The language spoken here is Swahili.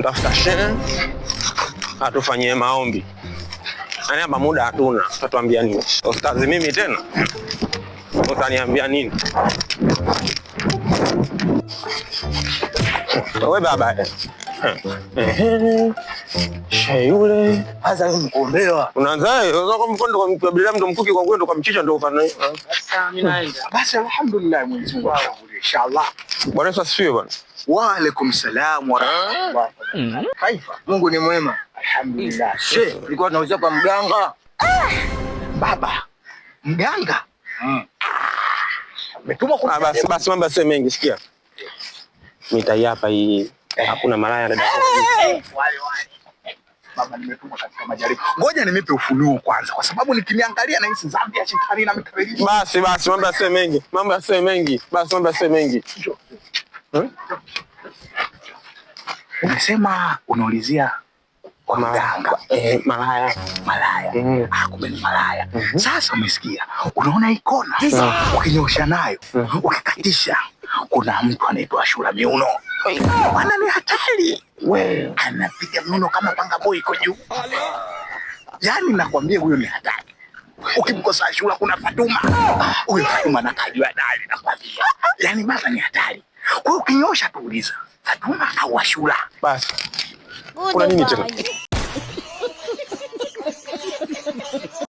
tutafuta shehe atufanyie maombi. Yaani hapa muda hatuna, utatuambia nini? Ustazi mimi tena? Utaniambia nini? Wewe baba. Shehe yule hasa mkuombewa. Unaanzaje? Unataka mkondo kwa mkabila mtu mkuki kwa kwenda kwa mchicha ndio ufanye. Sasa mimi naenda. Basi alhamdulillah Mwenyezi Mungu inshallah. Bwana Yesu asifiwe bwana. Wa alaikum salaam wa rahmatullah. Kaifa? Mungu ni mwema. Alhamdulillah. Shehe, nilikuwa nauliza kwa mganga. Baba. Mganga? Umetuma kwa basi mambo sio mengi, sikia. Mitai hapa hii hakuna malaya dada. Wale. Baba nimetumwa katika majaribu. Ngoja nimepe ufunuo kwanza kwa sababu nikiniangalia na hisi dhambi ya shetani na mikaribisho. Basi mambo sio mengi. Basi mambo sio mengi. Unasema unaulizia kwa mganga. Malaya. Kumbe ni malaya. Sasa umesikia. Unaona ikona. Ukinyosha nayo, ukikatisha kuna mtu anaitwa Ashura Miuno. Bwana ni hatari. Wewe anapiga miuno kama panga boy iko juu. Yaani nakwambia huyo ni hatari. Ukimkosa Ashura kuna Fatuma. Huyo Fatuma anakajua dali nakwambia. Yaani baba ni hatari. Kwa hiyo ukinyosha tuuliza Fatuma au Ashura. Basi. Kuna nini tena?